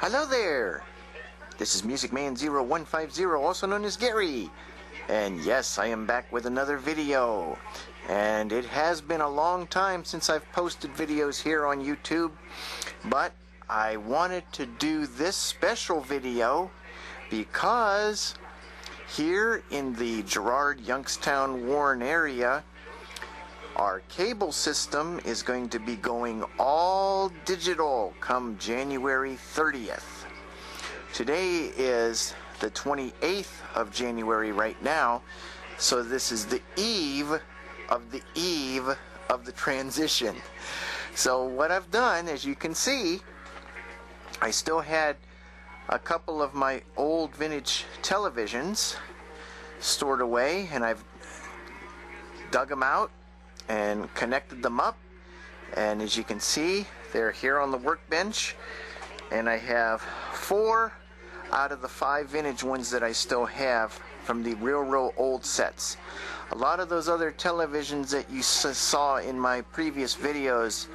Hello there! This is Music Man 0150, also known as Gary. And yes, I am back with another video. And it has been a long time since I've posted videos here on YouTube. But I wanted to do this special video because here in the Girard, Youngstown, Warren area, our cable system is going to be going all digital come January 30th. Today is the 28th of January right now, so this is the eve of the transition. So what I've done, as you can see, I still had a couple of my old vintage televisions stored away, and I've dug them out and connected them up, and as you can see, they're here on the workbench, and I have 4 out of the 5 vintage ones that I still have from the real old sets. A lot of those other televisions that you saw in my previous videos,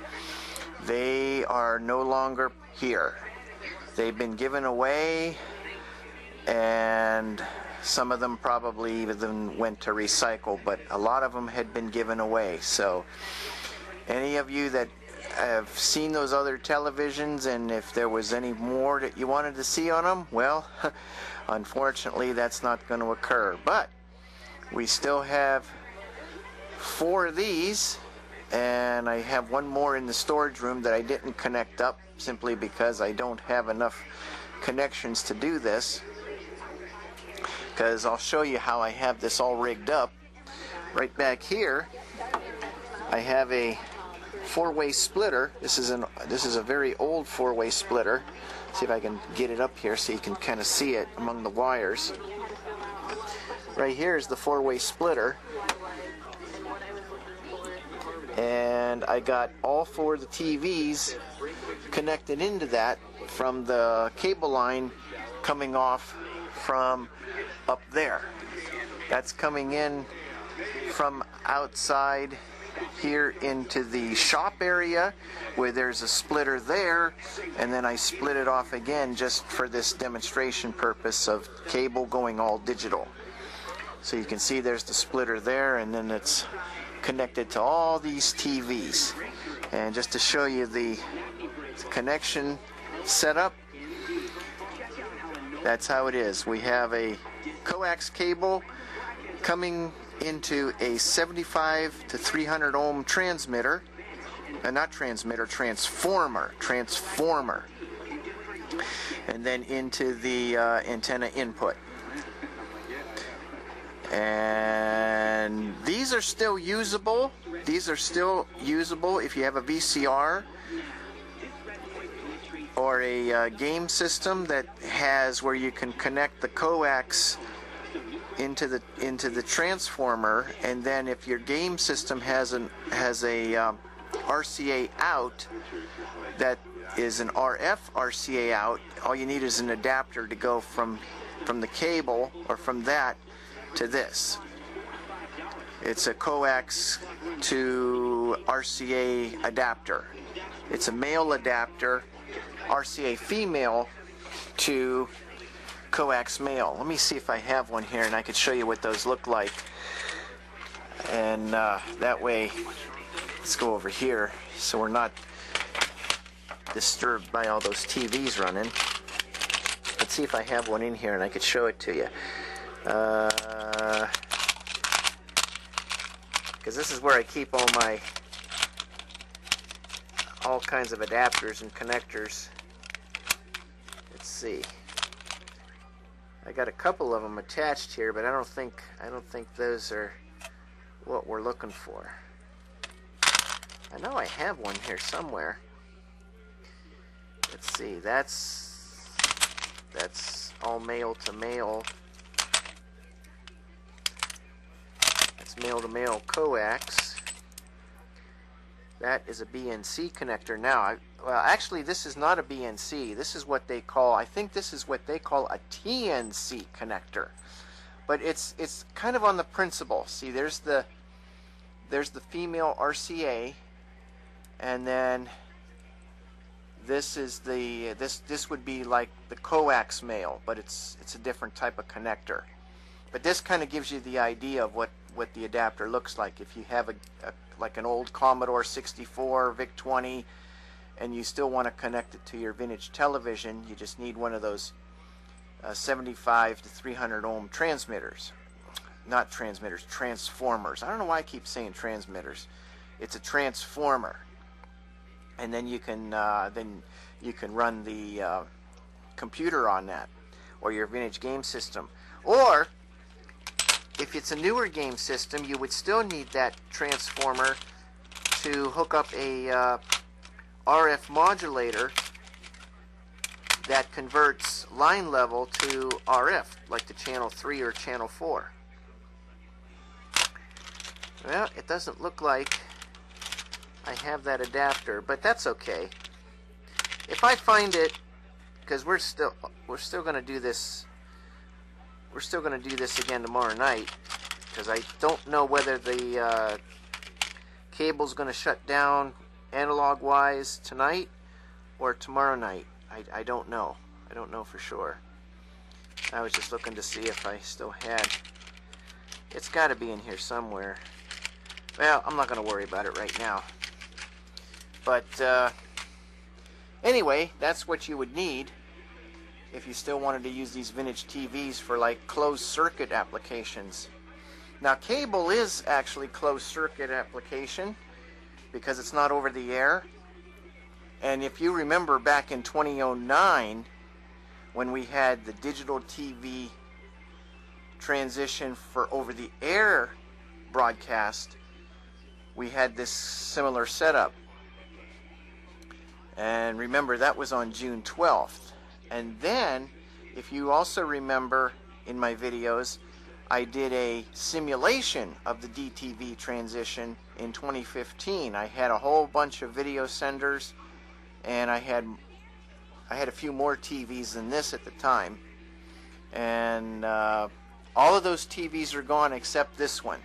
they are no longer here. They've been given away, and some of them probably even went to recycle, but a lot of them had been given away. So any of you that have seen those other televisions, and if there was any more that you wanted to see on them, well, unfortunately that's not going to occur. But we still have 4 of these, and I have 1 more in the storage room that I didn't connect up simply because I don't have enough connections to do this. Because I'll show you how I have this all rigged up. Right back here I have a 4-way splitter. This is a very old 4-way splitter. See if I can get it up here so you can kind of see it among the wires. Right here is the 4-way splitter, and I got all 4 of the TVs connected into that from the cable line coming off from up there. That's coming in from outside here into the shop area where there's a splitter there, and then I split it off again just for this demonstration purpose of cable going all digital. So you can see there's the splitter there, and then it's connected to all these TVs. And just to show you the connection setup, that's how it is. We have a coax cable coming into a 75 to 300 ohm transmitter, transformer, and then into the antenna input. And these are still usable. These are still usable if you have a VCR or a game system that has where you can connect the coax into the transformer, and then if your game system has a RCA out that is an RF RCA out, all you need is an adapter to go from the cable or from that to this. It's a coax to RCA adapter. It's a male adapter, RCA female to coax male. Let me see if I have one here, and I could show you what those look like. And that way, let's go over here so we're not disturbed by all those TVs running. Let's see if I have one in here and I could show it to you. Because this is where I keep all kinds of adapters and connectors. Let's see. I got a couple of them attached here, but I don't think those are what we're looking for. I know I have one here somewhere. Let's see. That's all male to male. That's male to male coax. That is a BNC connector. Now, well, actually, this is not a BNC. This is what they call, I think this is what they call a TNC connector. But it's kind of on the principle. See, there's the female RCA, and then This is the this would be like the coax male, but it's a different type of connector. But this kind of gives you the idea of what the adapter looks like. If you have like an old Commodore 64 VIC-20 and you still want to connect it to your vintage television, you just need one of those 75 to 300 ohm transmitters. Not transmitters, transformers. I don't know why I keep saying transmitters. It's a transformer. And then you can run the computer on that, or your vintage game system. Or if it's a newer game system, you would still need that transformer to hook up a RF modulator that converts line level to RF, like to channel 3 or channel 4. Well, it doesn't look like I have that adapter, but that's okay. If I find it, because we're still going to do this. We're still going to do this again tomorrow night, because I don't know whether the cable's going to shut down analog-wise tonight or tomorrow night. I don't know. I don't know for sure. I was just looking to see if I still had. It's got to be in here somewhere. Well, I'm not going to worry about it right now. But anyway, that's what you would need if you still wanted to use these vintage TVs for like closed circuit applications. Now, cable is actually closed circuit application because it's not over the air. And if you remember back in 2009 when we had the digital TV transition for over the air broadcast, we had this similar setup. And remember, that was on June 12th. And then, if you also remember in my videos, I did a simulation of the DTV transition in 2015. I had a whole bunch of video senders, and I had a few more TVs than this at the time. And all of those TVs are gone except this one.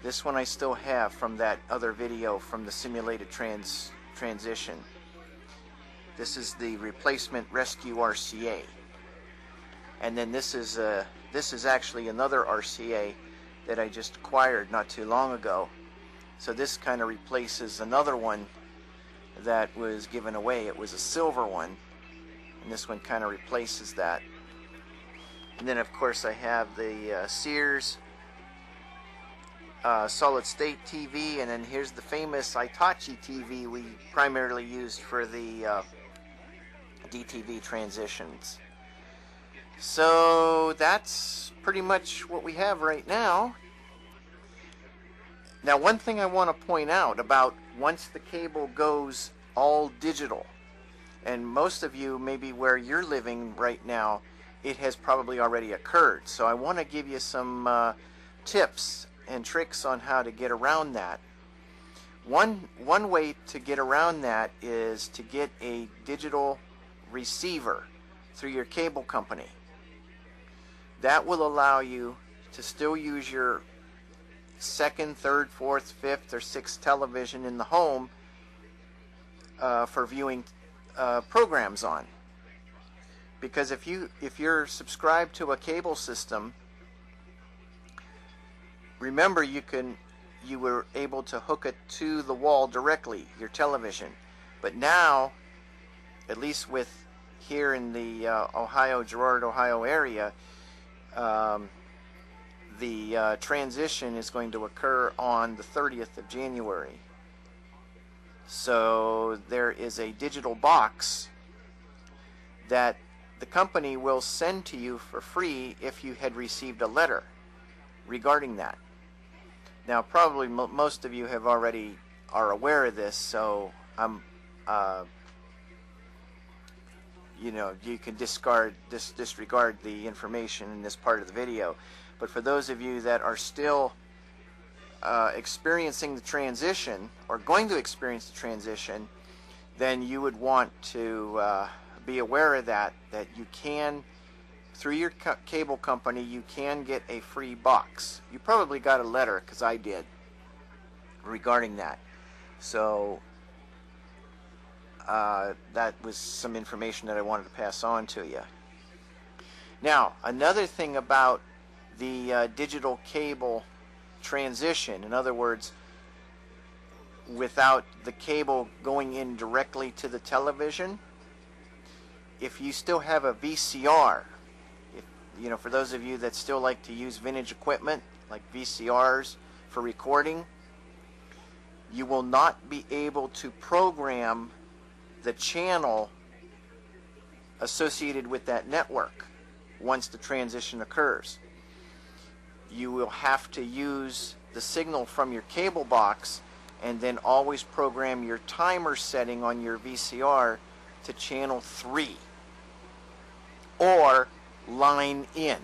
This one I still have from that other video from the simulated transition. This is the replacement rescue RCA, and then this is actually another RCA that I just acquired not too long ago. So this kind of replaces another one that was given away. It was a silver one, and this one kind of replaces that. And then of course I have the Sears solid state TV, and then here's the famous Hitachi TV we primarily used for the DTV transitions. So that's pretty much what we have right now. Now, one thing I want to point out about once the cable goes all digital, and most of you, maybe where you're living right now, it has probably already occurred. So I want to give you some tips and tricks on how to get around that. One way to get around that is to get a digital receiver through your cable company. That will allow you to still use your second, third, fourth, fifth, or sixth television in the home for viewing programs on. Because if you're subscribed to a cable system, remember you were able to hook it to the wall directly, your television. But now, at least with here in the Girard, Ohio area, the transition is going to occur on the 30th of January. So there is a digital box that the company will send to you for free if you had received a letter regarding that. Now, probably most of you are aware of this, so you can disregard the information in this part of the video. But for those of you that are still experiencing the transition, or going to experience the transition, then you would want to be aware of that you can, through your cable company, you can get a free box. You probably got a letter, because I did, regarding that. So that was some information that I wanted to pass on to you. Now, another thing about the digital cable transition, in other words, without the cable going in directly to the television, if you still have a VCR, for those of you that still like to use vintage equipment like VCRs for recording, you will not be able to program the channel associated with that network once the transition occurs. You will have to use the signal from your cable box and then always program your timer setting on your VCR to channel 3 or line in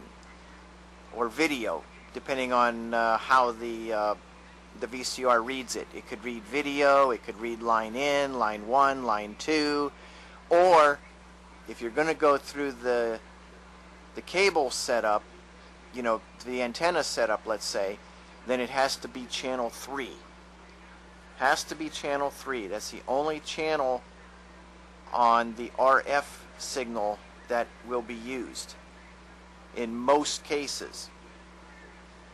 or video, depending on how the VCR reads it. It could read video, it could read line in, line 1, line 2, or if you're going to go through the cable setup, the antenna setup, let's say, then it has to be channel 3. Has to be channel 3. That's the only channel on the RF signal that will be used in most cases.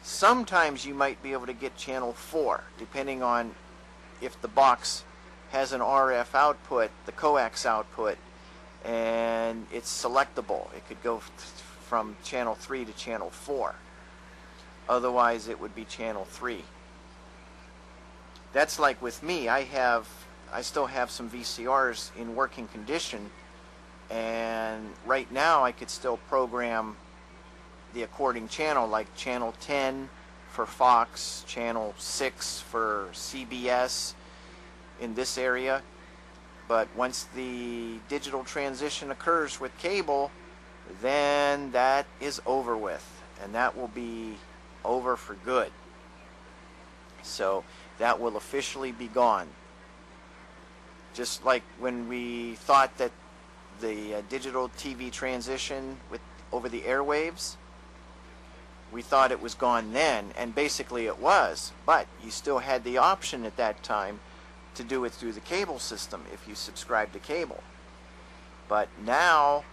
Sometimes you might be able to get channel 4, depending on if the box has an RF output, the coax output, and it's selectable. It could go from channel 3 to channel 4. Otherwise, it would be channel 3. That's like with me. I still have some VCRs in working condition, and right now I could still program the according channel, like channel 10 for Fox, channel 6 for CBS in this area. But once the digital transition occurs with cable, then that is over with, and that will be over for good. So that will officially be gone. Just like when we thought that the digital TV transition over the airwaves, we thought it was gone then, and basically it was, but you still had the option at that time to do it through the cable system if you subscribe to cable. But now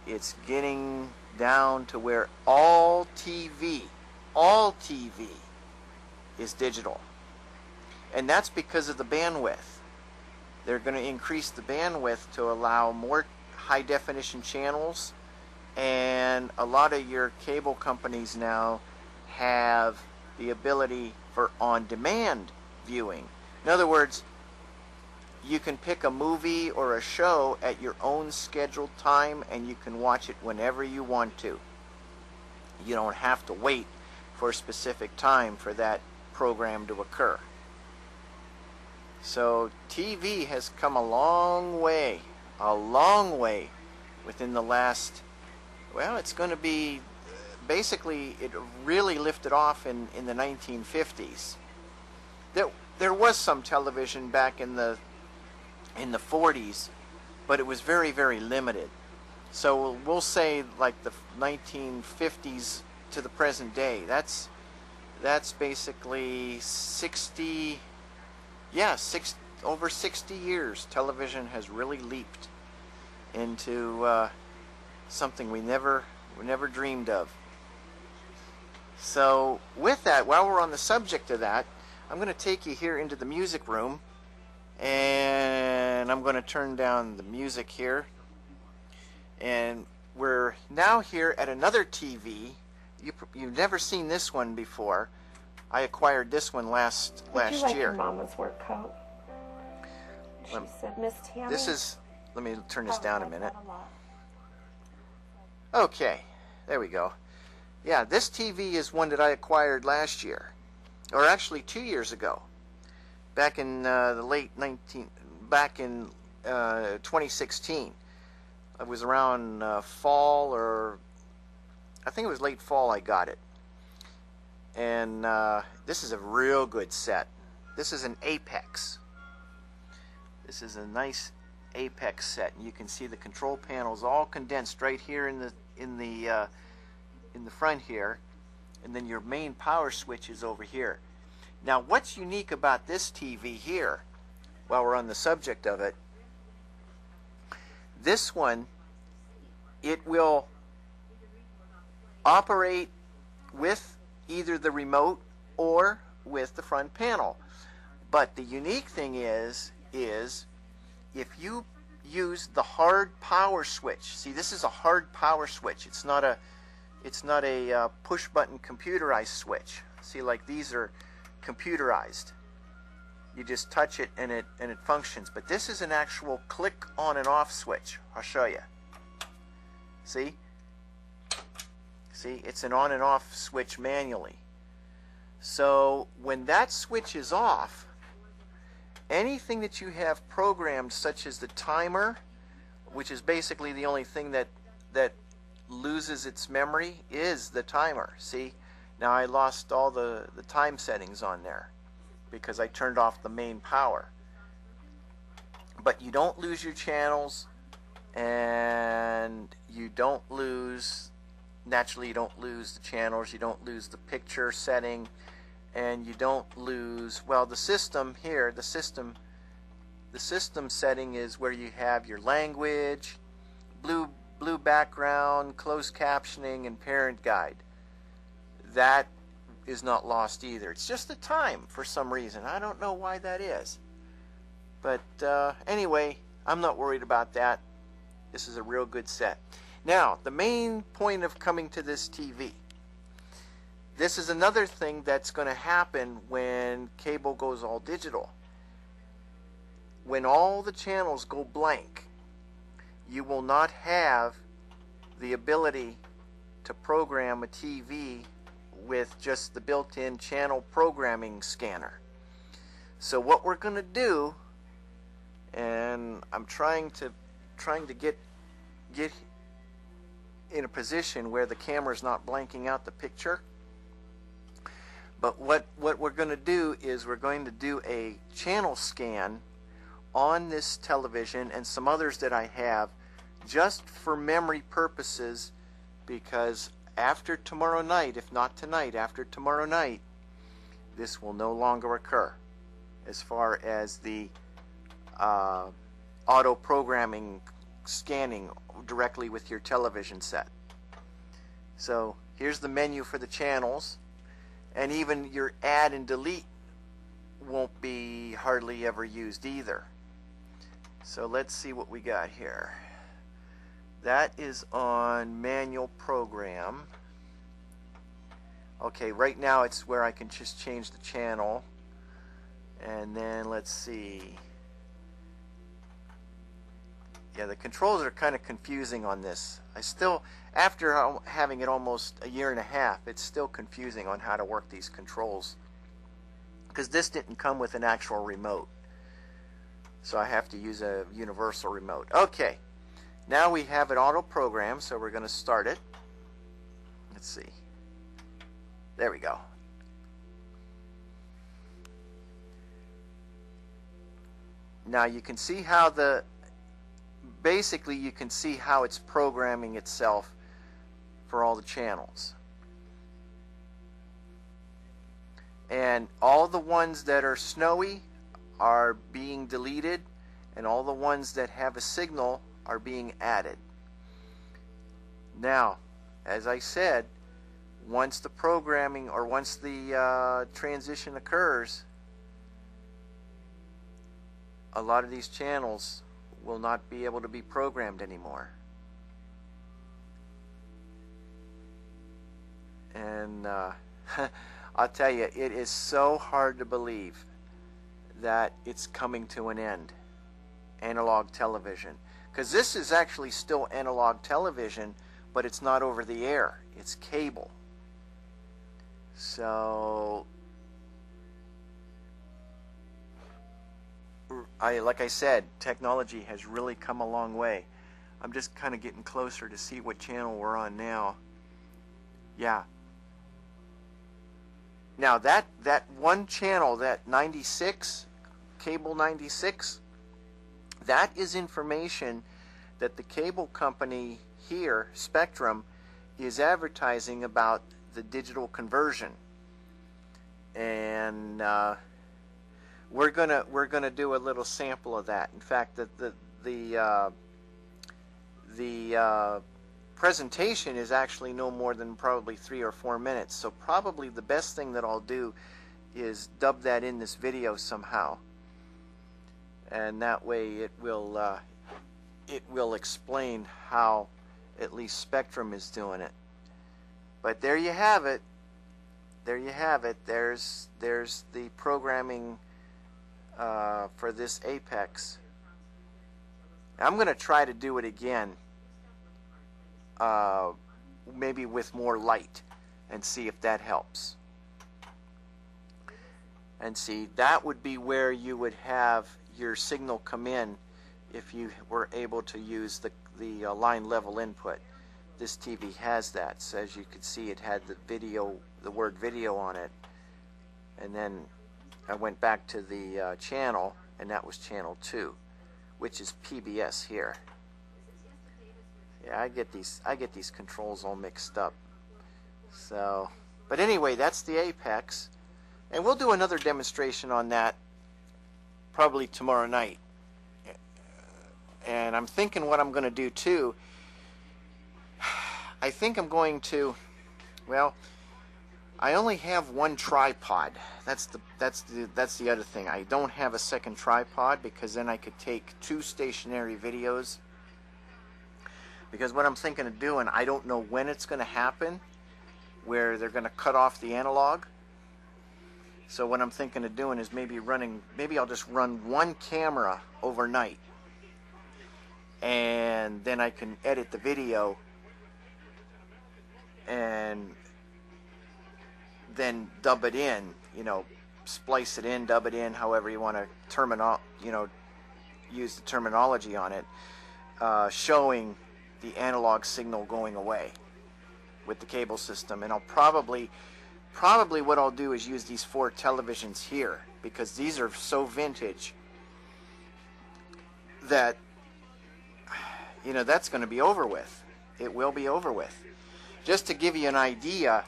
it's getting down to where all TV is digital. And that's because of the bandwidth. They're going to increase the bandwidth to allow more high definition channels, and a lot of your cable companies now have the ability for on-demand viewing. In other words, you can pick a movie or a show at your own scheduled time, and you can watch it whenever you want to. You don't have to wait for a specific time for that program to occur. So TV has come a long way within the last, well, it's going to be, basically it really lifted off in the 1950s. There was some television back in the 40s, but it was very, very limited. So we'll say like the 1950s to the present day. That's basically 60, yeah, over 60 years. Television has really leaped into something we never dreamed of. So with that, while we're on the subject of that, I'm going to take you here into the music room, and I'm going to turn down the music here. And we're now here at another TV. You've never seen this one before. I acquired this one last year. Would you like your mama's work coat? She said, Miss Tammy. This is, let me turn this down a minute. Okay, there we go. Yeah, this TV is one that I acquired last year, or actually 2 years ago, back in the late 2016. It was around fall, or I think it was late fall I got it. And this is a real good set. This is an Apex. This is a nice Apex set, and you can see the control panels all condensed right here in the front here, and then your main power switch is over here. Now, what's unique about this TV here, while we're on the subject of it, This one, it will operate with either the remote or with the front panel. But the unique thing is if you use the hard power switch. See, this is a hard power switch. It's not a push button computerized switch. See, like these are computerized. You just touch it and it functions. But this is an actual click on and off switch. I'll show you. See? See, it's an on and off switch manually. So when that switch is off, anything that you have programmed, such as the timer, which is basically the only thing that loses its memory, is the timer. See, now I lost all the time settings on there because I turned off the main power. But you don't lose your channels, and you don't lose, naturally you don't lose the channels, you don't lose the picture setting, and you don't lose, well, the system here, the system setting is where you have your language, blue background, closed captioning, and parent guide. That is not lost either. It's just the time for some reason. I don't know why that is. But anyway, I'm not worried about that. This is a real good set. Now, the main point of coming to this TV. This is another thing that's going to happen when cable goes all digital. When all the channels go blank, you will not have the ability to program a TV with just the built-in channel programming scanner. So what we're going to do, and I'm trying to get in a position where the camera's not blanking out the picture. But what we're going to do is we're going to do a channel scan on this television and some others that I have, just for memory purposes, because after tomorrow night, if not tonight, after tomorrow night, this will no longer occur as far as the auto programming scanning directly with your television set. So here's the menu for the channels, and even your add and delete won't be hardly ever used either. So let's see what we got here. That is on manual program. Okay, right now it's where I can just change the channel. And then let's see. Yeah, the controls are kind of confusing on this. I still, after having it almost a year and a half, it's still confusing on how to work these controls, because this didn't come with an actual remote. So I have to use a universal remote. Okay, now we have it auto programmed, so we're going to start it. Let's see. There we go. Now you can see how basically you can see how it's programming itself for all the channels. And all the ones that are snowy are being deleted, and all the ones that have a signal are being added. Now, as I said, once the programming, or once the transition occurs, a lot of these channels will not be able to be programmed anymore. And I'll tell you, it is so hard to believe that it's coming to an end, analog television. Because this is actually still analog television, but it's not over the air, it's cable. So like I said, technology has really come a long way. I'm just kind of getting closer to see what channel we're on now. Yeah. Now that one channel, that 96, cable 96, that is information that the cable company here, Spectrum, is advertising about the digital conversion. And we're gonna do a little sample of that. In fact, the the presentation is actually no more than probably 3 or 4 minutes. So probably the best thing that I'll do is dub that in this video somehow, and that way it will explain how at least Spectrum is doing it. But there you have it. There you have it. There's the programming for this Apex. I'm going to try to do it again, maybe with more light, and see if that helps. And see, that would be where you would have your signal come in if you were able to use the line level input. This TV has that. So as you can see, it had the word video on it. And then I went back to the channel, and that was channel 2, which is PBS here. Yeah, I get these controls all mixed up. So, but anyway, that's the Apex, and we'll do another demonstration on that probably tomorrow night. And I'm thinking what I'm going to do too. I think I'm going to, well, I only have one tripod. That's the other thing. I don't have a second tripod, because then I could take 2 stationary videos. Because what I'm thinking of doing, I don't know when it's going to happen, where they're going to cut off the analog. So what I'm thinking of doing is maybe I'll just run one camera overnight, and then I can edit the video and then dub it in, splice it in, dub it in, however you want to use the terminology on it, showing the analog signal going away with the cable system. And I'll probably what I'll do is use these 4 televisions here, because these are so vintage that that's going to be over with. It will be over with. Just to give you an idea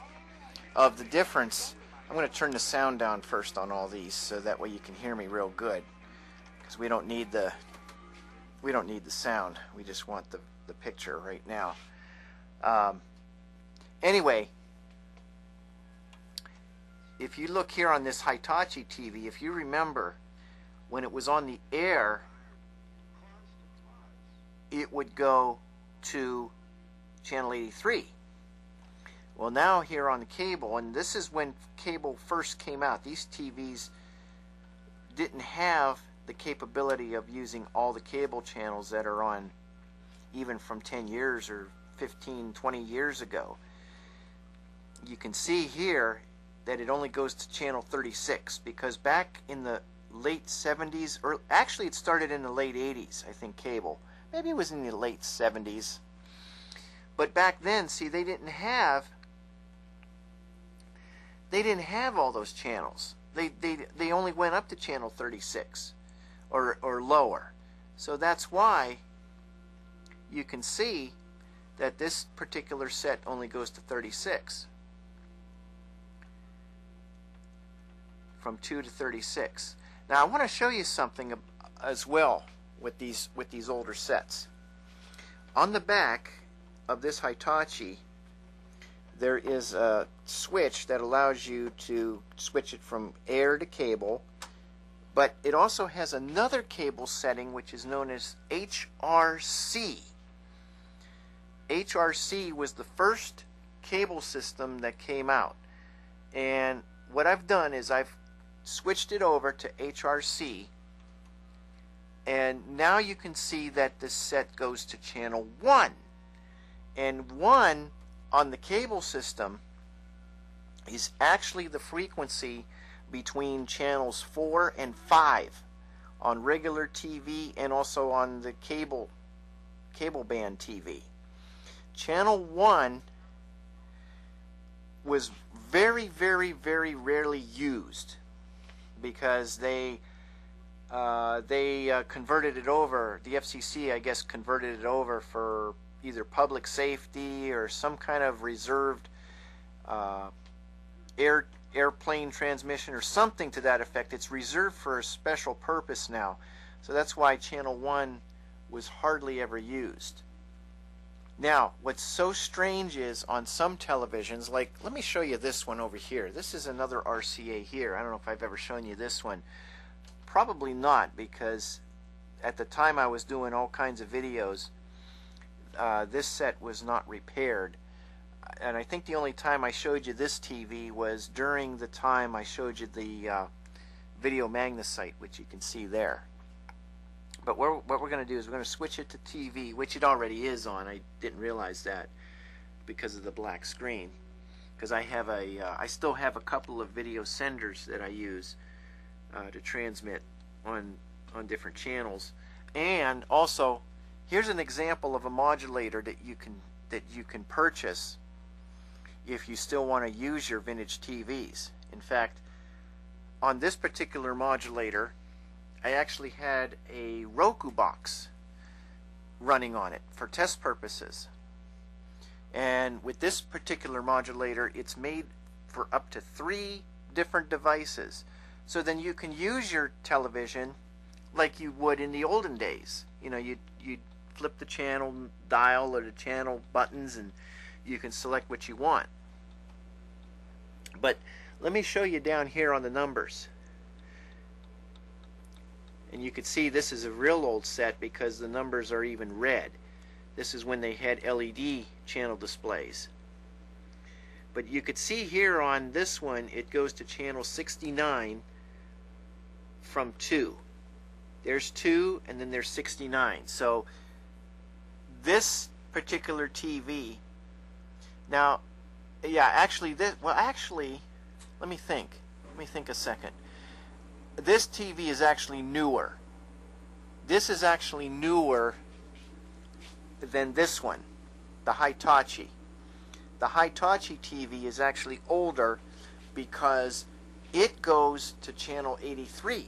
of the difference, I'm going to turn the sound down first on all these, so that way you can hear me real good, because we don't need the sound. We just want the picture right now. Anyway, if you look here on this Hitachi TV, if you remember, when it was on the air, it would go to channel 83. Well, now here on the cable, and this is when cable first came out, these TVs didn't have the capability of using all the cable channels that are on, even from 10 years or 15, 20 years ago. You can see here that it only goes to channel 36, because back in the late 70s, or actually it started in the late 80s, I think, cable. Maybe it was in the late 70s. But back then, see, they didn't have all those channels. They only went up to channel 36 or lower. So that's why you can see that this particular set only goes to 36. From 2 to 36. Now I want to show you something as well with these older sets. On the back of this Hitachi, there is a switch that allows you to switch it from air to cable, but it also has another cable setting which is known as HRC. HRC was the first cable system that came out, and what I've done is I've switched it over to HRC, and now you can see that this set goes to channel 1, and 1 on the cable system is actually the frequency between channels 4 and 5 on regular TV and also on the cable band TV. Channel 1 was very, very, very rarely used, because they converted it over. The FCC, I guess, converted it over for either public safety or some kind of reserved airplane transmission or something to that effect. It's reserved for a special purpose now. So that's why channel 1 was hardly ever used. Now, what's so strange is on some televisions, like, let me show you this one over here. This is another RCA here. I don't know if I've ever shown you this one. Probably not, because at the time I was doing all kinds of videos, this set was not repaired. And I think the only time I showed you this TV was during the time I showed you the video magnesite, which you can see there. But what we're going to do is we're going to switch it to TV, which it already is on. I didn't realize that because of the black screen. Because I still have a couple of video senders that I use to transmit on different channels. And also, here's an example of a modulator that you can purchase if you still want to use your vintage TVs. In fact, on this particular modulator, I actually had a Roku box running on it for test purposes. And with this particular modulator, it's made for up to 3 different devices. So then you can use your television like you would in the olden days. You know, you'd flip the channel dial or the channel buttons and you can select what you want. But let me show you down here on the numbers. And you can see this is a real old set because the numbers are even red. This is when they had LED channel displays. But you could see here on this one it goes to channel 69 from 2. There's 2 and then there's 69. So this particular TV, now, yeah, actually let me think a second. This TV is actually newer. This is actually newer than this one, the Hitachi. The Hitachi TV is actually older because it goes to channel 83.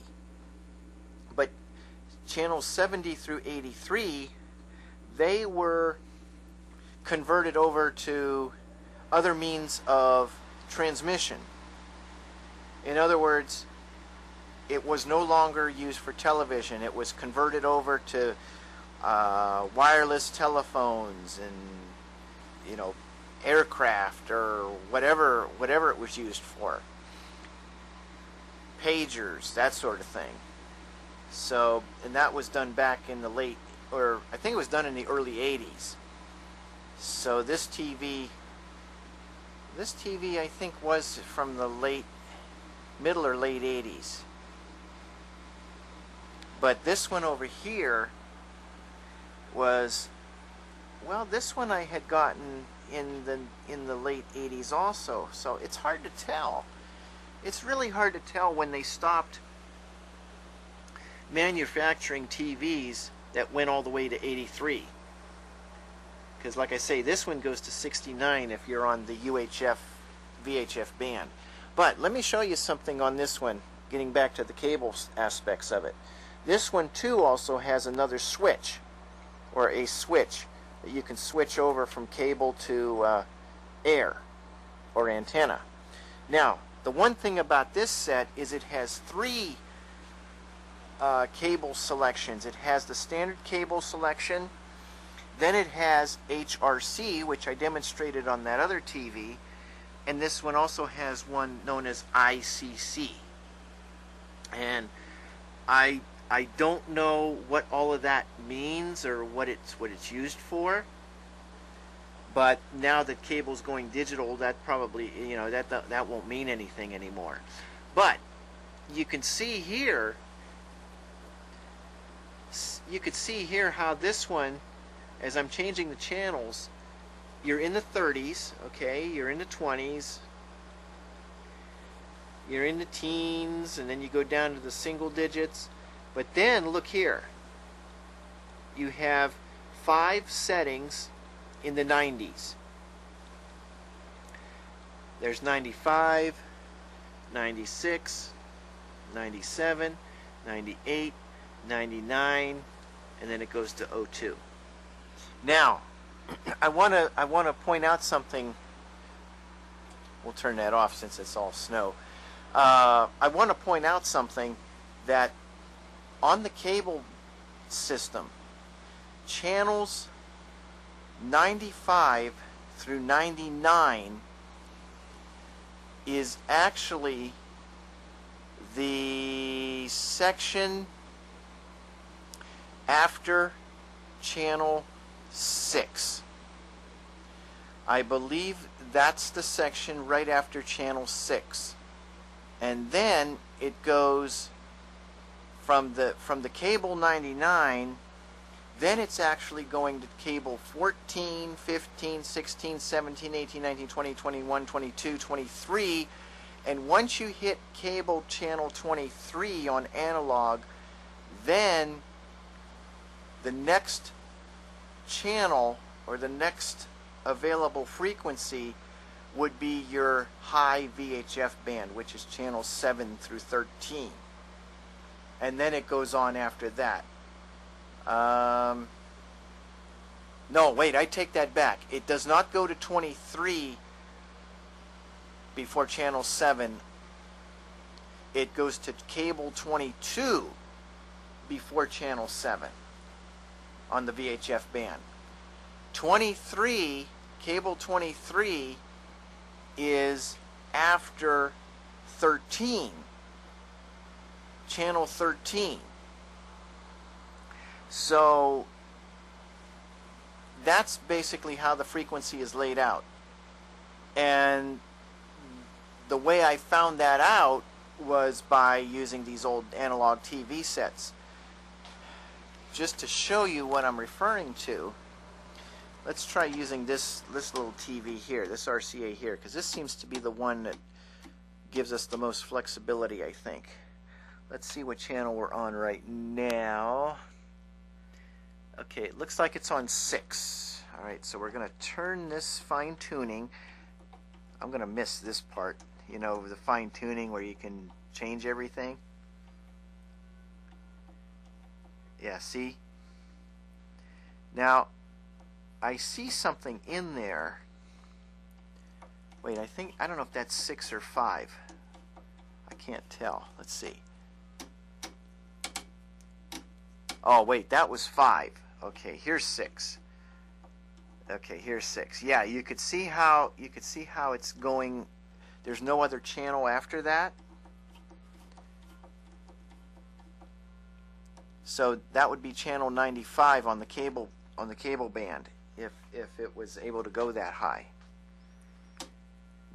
But channels 70 through 83, they were converted over to other means of transmission. In other words, it was no longer used for television. It was converted over to wireless telephones and, you know, aircraft or whatever it was used for. Pagers, that sort of thing. So, and that was done back in the late, or I think it was done in the early 80s. So this TV I think was from the middle or late 80s. But this one over here was, well, this one I had gotten in the late 80s also. So it's hard to tell. It's really hard to tell when they stopped manufacturing TVs that went all the way to 83. Because like I say, this one goes to 69 if you're on the UHF VHF band. But let me show you something on this one, getting back to the cable aspects of it. This one too also has another switch, or a switch that you can switch over from cable to air or antenna. Now, the one thing about this set is it has 3 cable selections. It has the standard cable selection, then it has HRC, which I demonstrated on that other TV, and this one also has one known as ICC. And I don't know what all of that means or what it's used for. But now that cable's going digital, that probably, you know, that won't mean anything anymore. But you can see here, how this one, as I'm changing the channels, you're in the 30s, okay, you're in the 20s, you're in the teens, and then you go down to the single digits. But then look here, you have 5 settings in the 90s. There's 95, 96, 97, 98, 99, and then it goes to 02. Now, I want to point out something. We'll turn that off since it's all snow. I want to point out something, that on the cable system, channels 95 through 99 is actually the section after channel 6. I believe that's the section right after channel 6. And then it goes from the cable 99, then it's actually going to cable 14, 15, 16, 17, 18, 19, 20, 21, 22, 23, and once you hit cable channel 23 on analog, then the next channel or the next available frequency would be your high VHF band, which is channel 7 through 13. And then it goes on after that. No, wait, I take that back. It does not go to 23 before channel 7. It goes to cable 22 before channel 7 on the VHF band. 23, cable 23 is after 13, channel 13. So that's basically how the frequency is laid out. And the way I found that out was by using these old analog TV sets. Just to show you what I'm referring to, let's try using this little TV here, this RCA here, because this seems to be the one that gives us the most flexibility, I think. Let's see what channel we're on right now. Okay, it looks like it's on 6. Alright, so we're going to turn this fine-tuning. I'm going to miss this part, you know, the fine-tuning where you can change everything. Yeah, see? Now, I see something in there. Wait, I don't know if that's 6 or 5. I can't tell. Let's see. Oh, wait, that was 5. Okay, here's 6. Okay, here's 6. Yeah, you could see how it's going. There's no other channel after that. So that would be channel 95 on the cable band if it was able to go that high.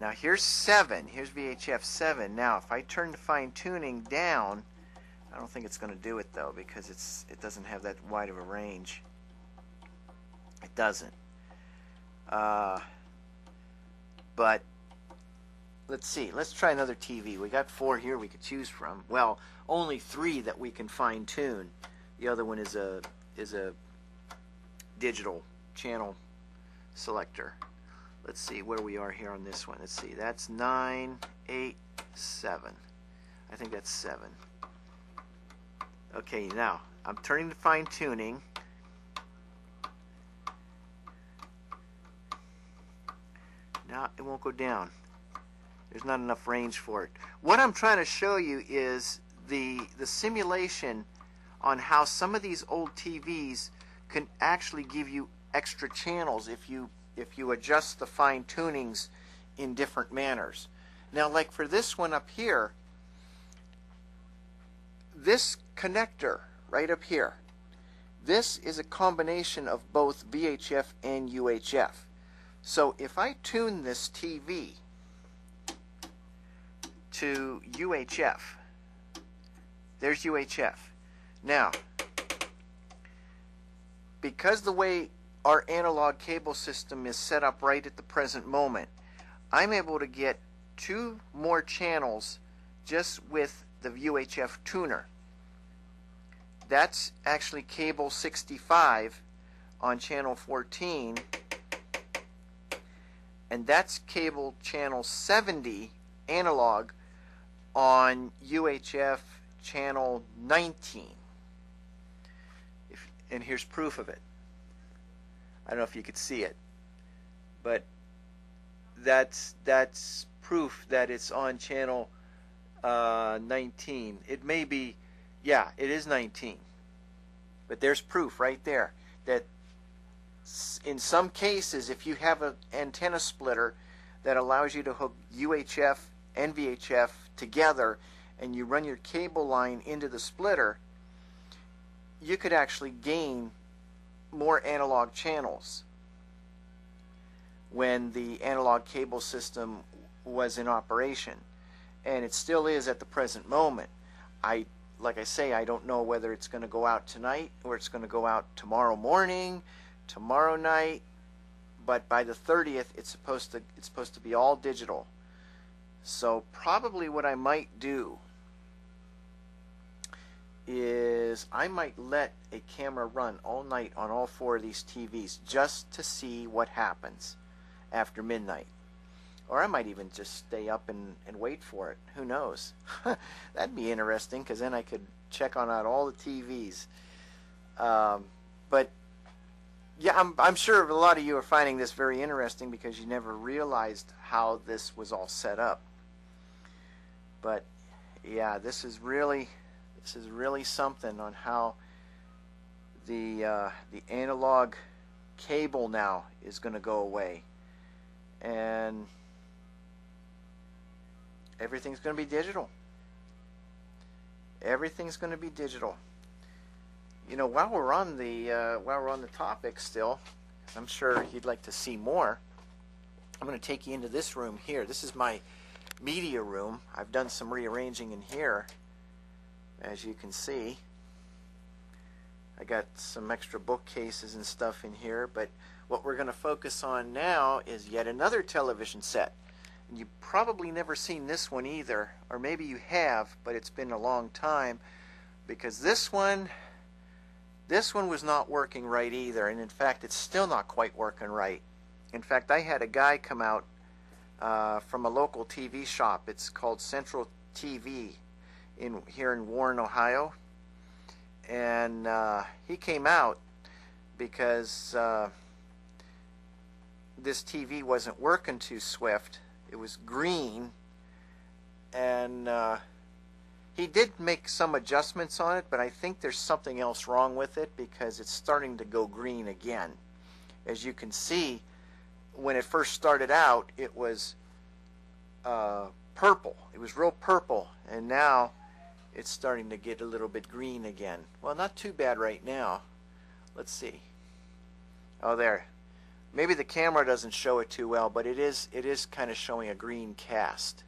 Now here's 7. Here's VHF 7. Now if I turn the fine-tuning down, I don't think it's going to do it though, because it doesn't have that wide of a range. It doesn't. But let's see. Let's try another TV. We got 4 here we could choose from. Well, only 3 that we can fine-tune. The other one is a digital channel selector. Let's see where we are here on this one. Let's see. That's 9, 8, 7. I think that's 7. Okay, now I'm turning the fine-tuning. Now it won't go down. There's not enough range for it. What I'm trying to show you is the simulation on how some of these old TVs can actually give you extra channels if you adjust the fine-tunings in different manners. Now, like for this one up here, this connector right up here, this is a combination of both VHF and UHF. So if I tune this TV to UHF, there's UHF. Now, because the way our analog cable system is set up right at the present moment, I'm able to get 2 more channels just with the UHF tuner. That's actually cable 65 on channel 14, and that's cable channel 70 analog on UHF channel 19. And here's proof of it. I don't know if you could see it, but that's proof that it's on channel 19. It may be, yeah, it is 19. But there's proof right there that In some cases, if you have an antenna splitter that allows you to hook UHF and VHF together and you run your cable line into the splitter, you could actually gain more analog channels when the analog cable system was in operation, and it still is at the present moment. Like I say, I don't know whether it's going to go out tonight or it's going to go out tomorrow morning, tomorrow night, but by the 30th it's supposed to be all digital. So probably what I might do is I might let a camera run all night on all 4 of these TVs just to see what happens after midnight. Or I might even just stay up and wait for it. Who knows? That'd be interesting, because then I could check on out all the TVs. But yeah, I'm sure a lot of you are finding this very interesting because you never realized how this was all set up. But yeah, this is really something on how the analog cable now is going to go away, and everything's going to be digital. Everything's going to be digital. You know, while we're on the topic still, I'm sure you'd like to see more. I'm going to take you into this room here. This is my media room. I've done some rearranging in here, as you can see. I got some extra bookcases and stuff in here, but what we're going to focus on now is yet another television set. And you've probably never seen this one either, or maybe you have, but it's been a long time, because this one was not working right either, and in fact it's still not quite working right. In fact, I had a guy come out from a local TV shop. It's called Central TV here in Warren, Ohio, and he came out because this TV wasn't working too swift. It was green, and he did make some adjustments on it, but I think there's something else wrong with it because it's starting to go green again. As you can see, when it first started out, it was purple. It was real purple, and now it's starting to get a little bit green again. Well, not too bad right now. Let's see. Oh, there. Maybe the camera doesn't show it too well, but it is kind of showing a green cast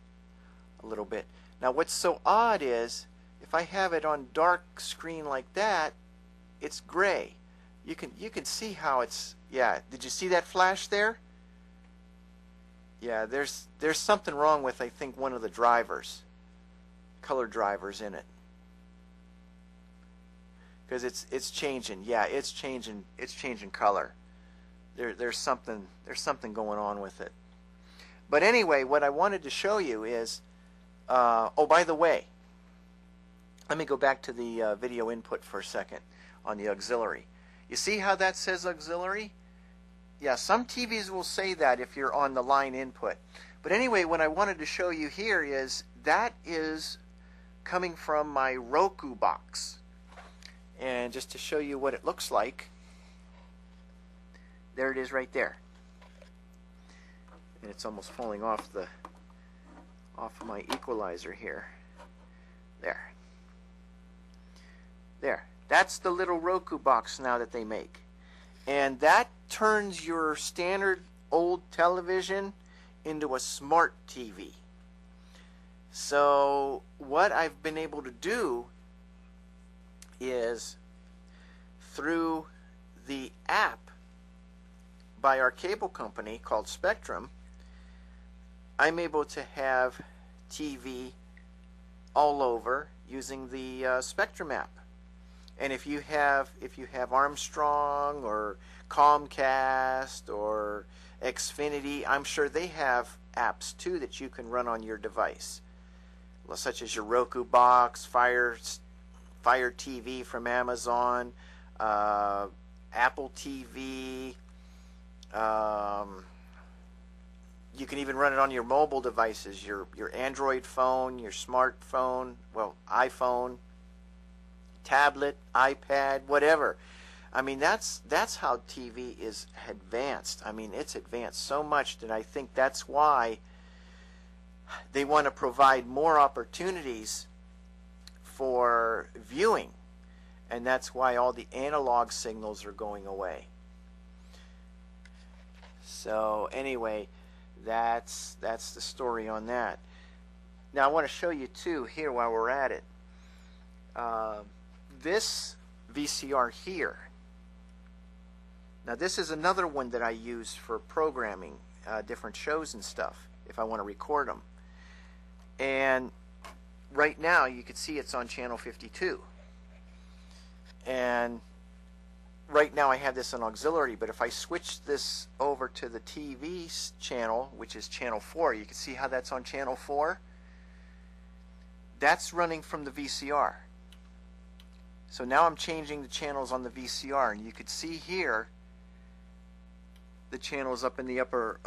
a little bit. Now, what's so odd is if I have it on dark screen like that, it's gray. You can see how it's, yeah. Did you see that flash there? Yeah, there's something wrong with, I think, one of the drivers, color drivers in it, because it's changing. Yeah, it's changing color. There's something going on with it. But anyway, what I wanted to show you is, oh, by the way, let me go back to the video input for a second on the auxiliary. You see how that says auxiliary? Yeah, some TVs will say that if you're on the line input. But anyway, what I wanted to show you here is that is coming from my Roku box. And just to show you what it looks like, there it is right there. And it's almost falling off of my equalizer here. There. There. That's the little Roku box now that they make. And that turns your standard old television into a smart TV. So what I've been able to do is, through the app by our cable company called Spectrum, I'm able to have TV all over using the Spectrum app. And if you have Armstrong or Comcast or Xfinity, I'm sure they have apps too that you can run on your device, such as your Roku box, Fire TV from Amazon, Apple TV. You can even run it on your mobile devices, your Android phone, your smartphone, well, iPhone, tablet, iPad, whatever. I mean, that's how TV is advanced. I mean, it's advanced so much that I think that's why they want to provide more opportunities for viewing, and that's why all the analog signals are going away. So anyway, that's the story on that. Now I want to show you too here while we're at it. This VCR here. Now this is another one that I use for programming different shows and stuff if I want to record them. And right now you can see it's on channel 52. And right now I have this on auxiliary, but if I switch this over to the TV channel, which is channel 4, you can see how that's on channel 4. That's running from the VCR. So now I'm changing the channels on the VCR, and you could see here the channels up in the upper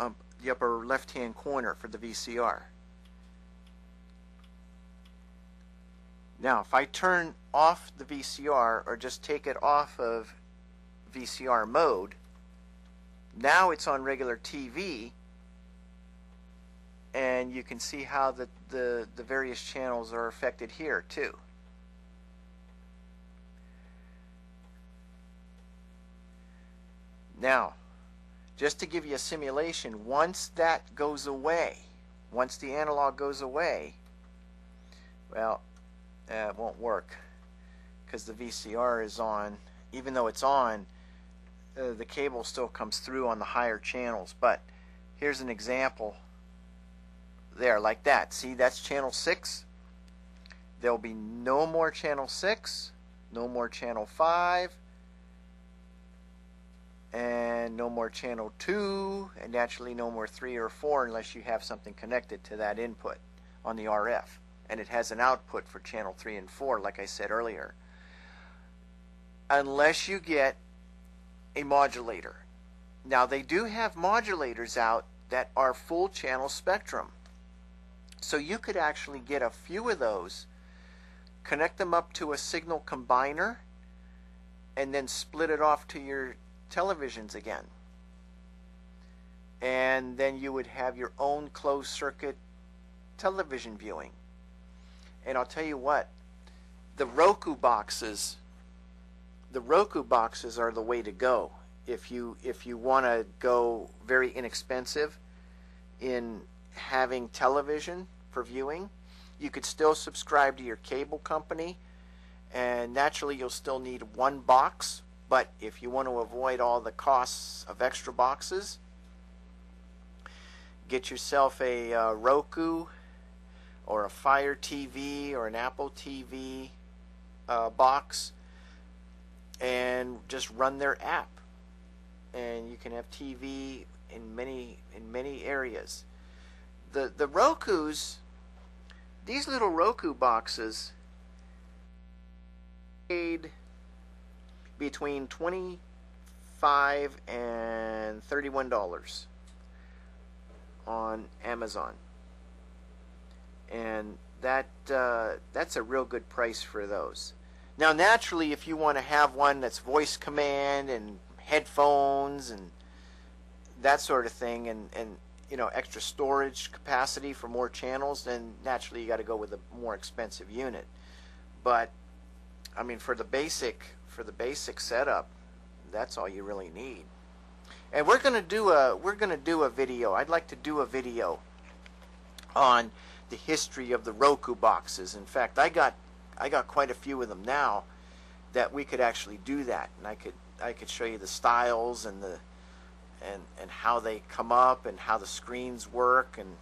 left-hand corner for the VCR. Now, if I turn off the VCR or just take it off of VCR mode, now it's on regular TV, and you can see how the various channels are affected here too. Now, just to give you a simulation, once that goes away, once the analog goes away, well, it won't work because the VCR is on. Even though it's on, the cable still comes through on the higher channels. But here's an example there, like that. See, that's channel 6. There'll be no more channel 6, no more channel 5, and no more channel 2, and naturally no more 3 or 4 unless you have something connected to that input on the RF. And it has an output for channel 3 and 4, like I said earlier. Unless you get a modulator. Now, they do have modulators out that are full channel spectrum. So you could actually get a few of those, connect them up to a signal combiner, and then split it off to your televisions again. And then you would have your own closed circuit television viewing. And I'll tell you what, the Roku boxes are the way to go. If you want to go very inexpensive in having television for viewing, you could still subscribe to your cable company, and naturally you'll still need one box. But if you want to avoid all the costs of extra boxes, get yourself a Roku or a Fire TV or an Apple TV box, and just run their app, and you can have TV in many areas. The Rokus, these little Roku boxes, paid between $25 and $31 on Amazon, and that's a real good price for those. Now, naturally, if you want to have one that's voice command and headphones and that sort of thing, and you know, extra storage capacity for more channels, then naturally you got to go with a more expensive unit. But I mean, for the basic setup, that's all you really need. And we're gonna do a video. I'd like to do a video on the history of the Roku boxes. In fact, I got quite a few of them now that we could actually do that, and I could show you the styles and how they come up and how the screens work and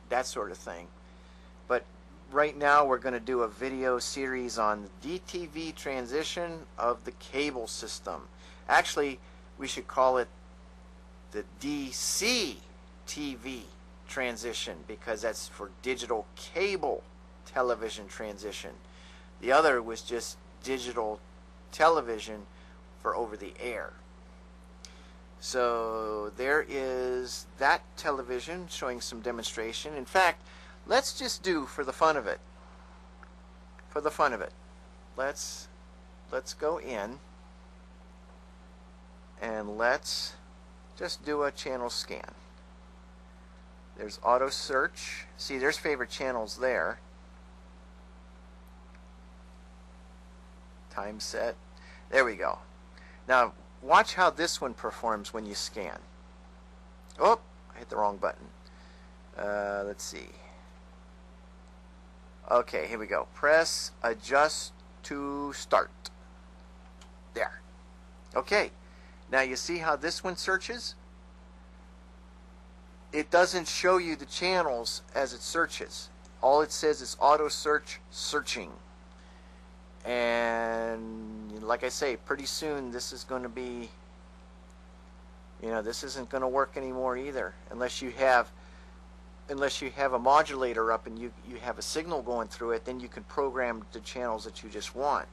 that sort of thing. But right now we're going to do a video series on the DTV transition of the cable system. Actually, we should call it the DC TV transition, because that's for digital cable television transition. The other was just digital television for over the air. So there is that television showing some demonstration. In fact, let's just do, for the fun of it, let's go in and let's just do a channel scan. There's auto search. See, there's favorite channels there. Time set. There we go. Now watch how this one performs when you scan. Oh, I hit the wrong button. Let's see. Okay, here we go. Press adjust to start. There. Okay. Now you see how this one searches? It doesn't show you the channels as it searches. All it says is auto search searching. And like I say, pretty soon this is going to be, this isn't going to work anymore either, unless you have a modulator up and you have a signal going through it. Then you can program the channels that you just want.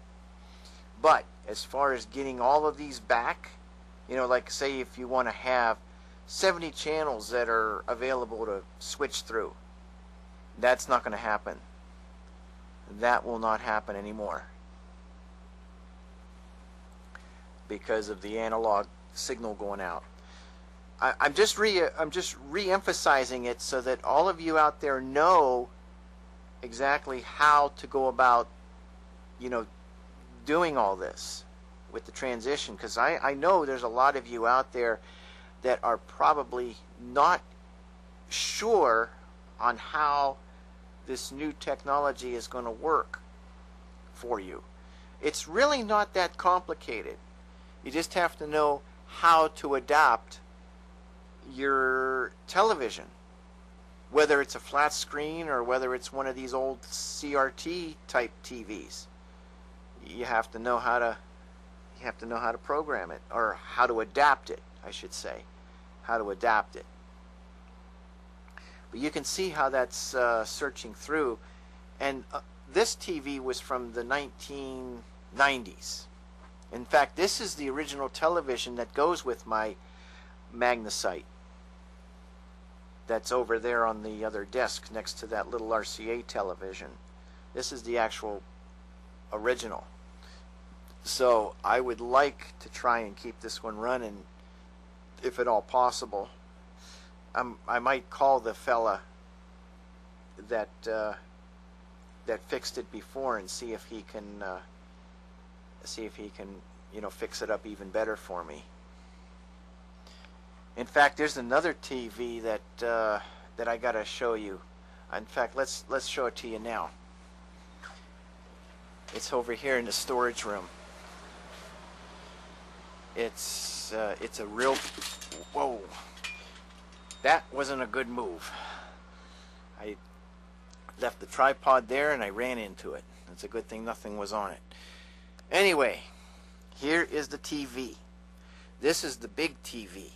But as far as getting all of these back, like say if you want to have 70 channels that are available to switch through, that's not going to happen. That will not happen anymore because of the analog signal going out. I'm just re-emphasizing it so that all of you out there know exactly how to go about, doing all this with the transition, because I know there's a lot of you out there that are probably not sure on how this new technology is going to work for you. It's really not that complicated. You just have to know how to adapt your television, whether it's a flat screen or whether it's one of these old CRT type TVs. You have to know how to program it, or how to adapt it, I should say. How to adapt it. But you can see how that's searching through. And this TV was from the 1990s. In fact, this is the original television that goes with my magnesite. That's over there on the other desk next to that little RCA television. This is the actual original. So I would like to try and keep this one running, if at all possible. I might call the fella that fixed it before and see if he can fix it up even better for me. In fact, there's another TV that I gotta show you. In fact, let's show it to you now. It's over here in the storage room. It's a real, whoa, that wasn't a good move. I left the tripod there and I ran into it. It's a good thing nothing was on it. Anyway, here is the TV. This is the big TV.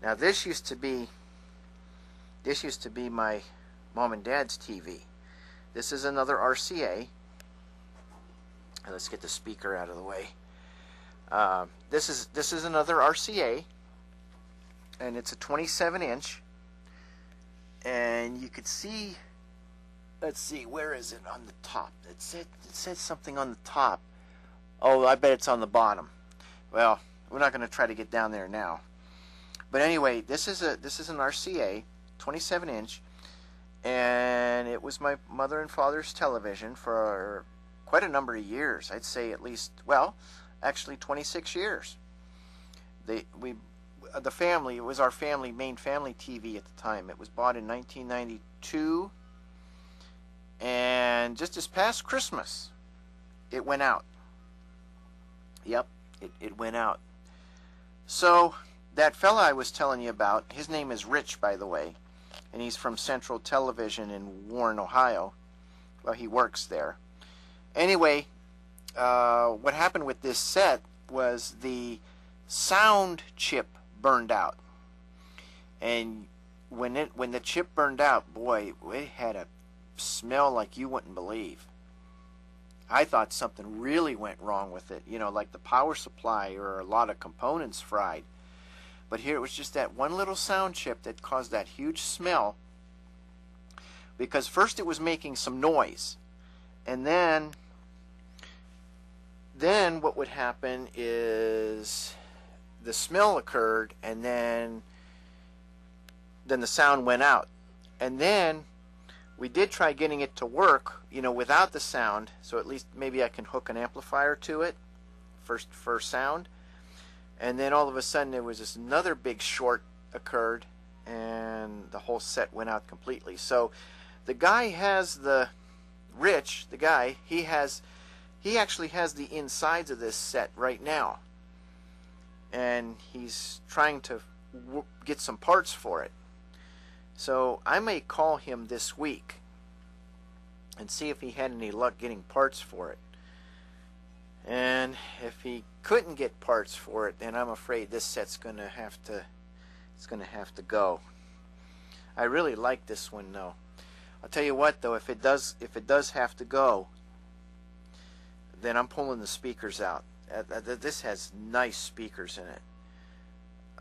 Now this used to be my mom and dad's TV. This is another RCA. Let's get the speaker out of the way. This is another RCA, and it's a 27-inch, and you could see, let's see, where is it on the top? It said something on the top. Oh, I bet it's on the bottom. Well, we're not going to try to get down there now. But anyway, this is an RCA, 27-inch, and it was my mother and father's television for quite a number of years. I'd say at least, well, actually 26 years. It was our main family TV at the time. It was bought in 1992, and just this past Christmas, it went out. Yep, it went out. So that fella I was telling you about, his name is Rich, by the way, and he's from Central Television in Warren, Ohio. Well, he works there. Anyway, what happened with this set was the sound chip burned out, and when the chip burned out, boy, it had a smell like you wouldn't believe. I thought something really went wrong with it, like the power supply or a lot of components fried. But here it was just that one little sound chip that caused that huge smell, because first it was making some noise, and then what would happen is the smell occurred, and then the sound went out. And then we did try getting it to work, without the sound, so at least maybe I can hook an amplifier to it for sound. And then all of a sudden there was this another big short occurred, and the whole set went out completely. So the guy has Rich, the guy, he actually has the insides of this set right now, and he's trying to get some parts for it. So I may call him this week and see if he had any luck getting parts for it. And if he couldn't get parts for it, then I'm afraid this set's gonna have to go. I really like this one though. I'll tell you what though, if it does have to go, then I'm pulling the speakers out. This has nice speakers in it.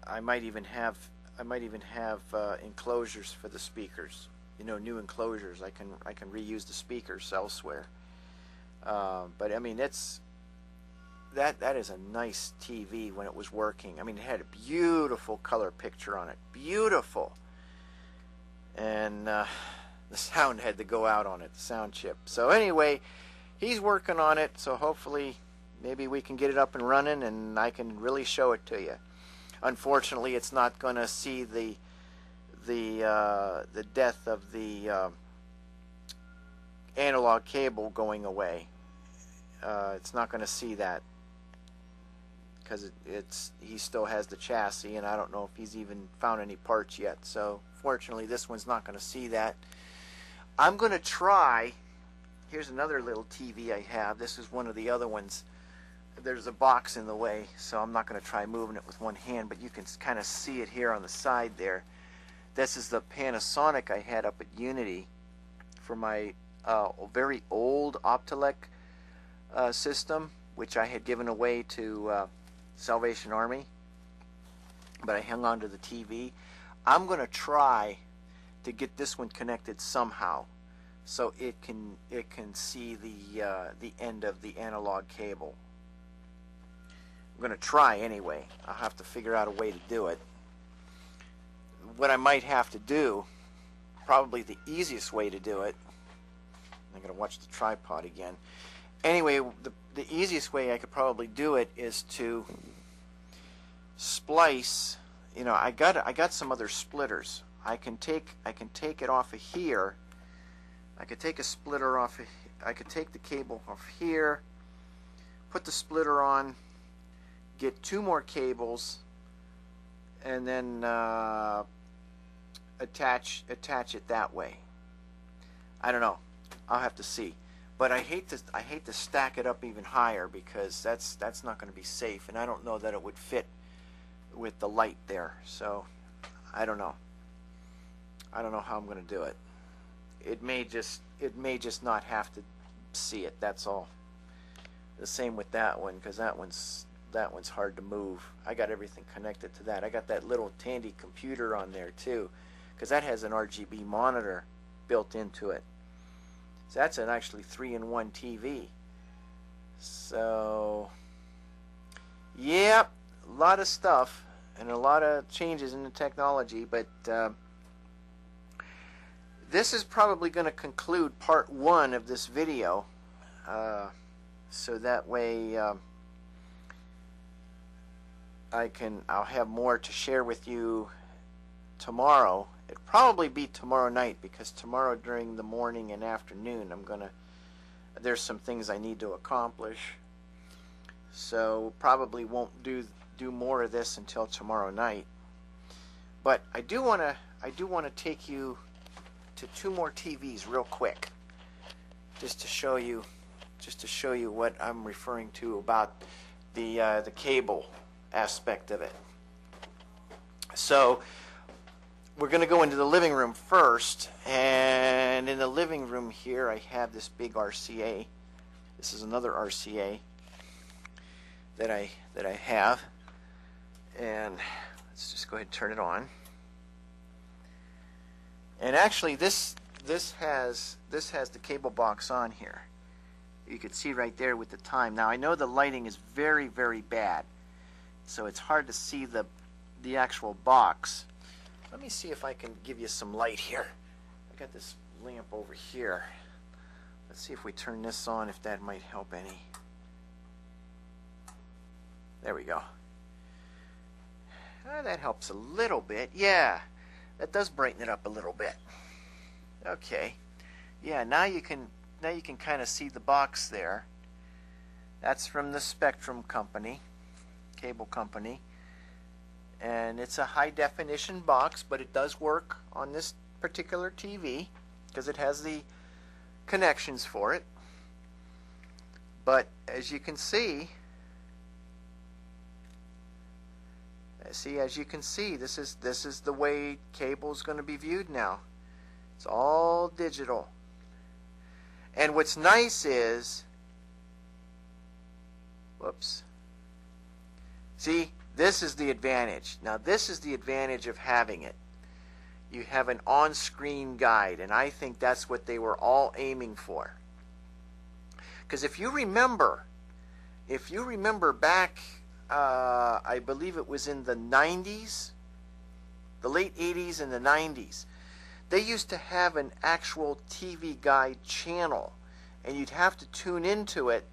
I might even have enclosures for the speakers. New enclosures. I can reuse the speakers elsewhere. But I mean, that is a nice TV when it was working. I mean, it had a beautiful color picture on it, beautiful. And the sound had to go out on it, the sound chip. So anyway, he's working on it. So hopefully, maybe we can get it up and running, and I can really show it to you. Unfortunately, it's not going to see the death of the analog cable going away. It's not going to see that because he still has the chassis, and I don't know if he's even found any parts yet. So fortunately, this one's not going to see that. I'm going to try. Here's another little TV I have. This is one of the other ones. There's a box in the way, so I'm not going to try moving it with one hand, but you can kind of see it here on the side there. This is the Panasonic I had up at Unity for my very old Optelec system, which I had given away to Salvation Army, but I hung on to the TV. I'm going to try to get this one connected somehow so it can see the end of the analog cable. I'm going to try anyway. I'll have to figure out a way to do it. What I might have to do, probably the easiest way to do it, I'm going to watch the tripod again. Anyway, the easiest way I could probably do it is to splice. I got some other splitters. I can take it off of here. I could take a splitter off. I could take the cable off here, put the splitter on, get two more cables, and then attach it that way. I don't know. I'll have to see. But I hate to stack it up even higher, because that's not going to be safe, and I don't know that it would fit with the light there. So I don't know. I don't know how I'm going to do it. It may just not have to see it. That's all. The same with that one, because that one's hard to move. I got everything connected to that. I got that little Tandy computer on there too, because that has an RGB monitor built into it. So that's an actually 3-in-1 TV. So yep, a lot of stuff and a lot of changes in the technology, but this is probably going to conclude part 1 of this video, so that way I'll have more to share with you tomorrow. It'll probably be tomorrow night, because tomorrow during the morning and afternoon there's some things I need to accomplish. So probably won't do more of this until tomorrow night. But I do want to take you to 2 more TVs real quick, just to show you what I'm referring to about the cable aspect of it. So we're going to go into the living room first, and in the living room here I have this big RCA. This is another RCA that I have, and let's just go ahead and turn it on. And actually this has the cable box on here. You can see right there with the time. Now I know the lighting is very, very bad, so it's hard to see the actual box. Let me see if I can give you some light here. I got this lamp over here. Let's see if we turn this on, if that might help any. There we go. That helps a little bit. Yeah, that does brighten it up a little bit. Okay. Yeah, now you can kind of see the box there. That's from the Spectrum company, cable company. And it's a high definition box, but it does work on this particular TV because it has the connections for it. But as you can see, this is the way cable is going to be viewed now. It's all digital. And what's nice is, whoops. See, this is the advantage. Now this is the advantage of having it. You have an on-screen guide, and I think that's what they were all aiming for. Because if you remember back, I believe it was in the 90s, the late 80s and the 90s, they used to have an actual TV guide channel, and you'd have to tune into it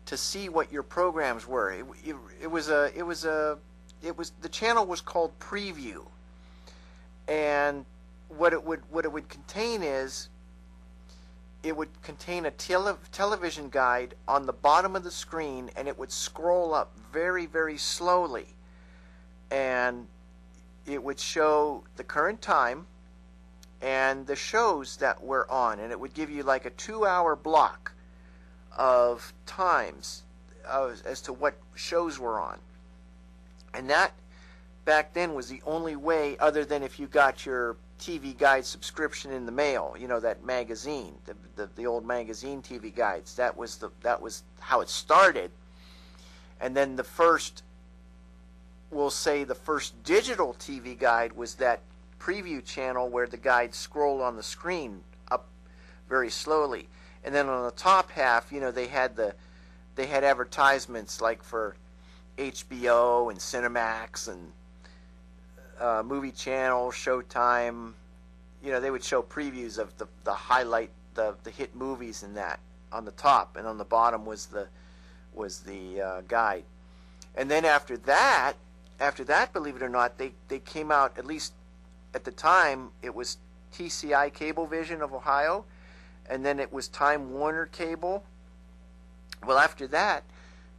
to see what your programs were. The channel was called Preview, and what it would contain is, it would contain a television guide on the bottom of the screen, and it would scroll up very, very slowly, and it would show the current time and the shows that were on, and it would give you like a 2-hour block of times as to what shows were on. And that back then was the only way, other than if you got your TV Guide subscription in the mail, you know, that magazine, the old magazine TV guides. That was how it started. And then the first, we'll say the first digital TV guide was that Preview channel where the guide scrolled on the screen up very slowly. And then on the top half, you know, they had advertisements like for HBO and Cinemax and Movie Channel, Showtime. You know, they would show previews of the highlight, the hit movies in that on the top, and on the bottom was the guide. And then after that, believe it or not, they came out, at least at the time, it was TCI Cablevision of Ohio, and then it was Time Warner Cable. Well, after that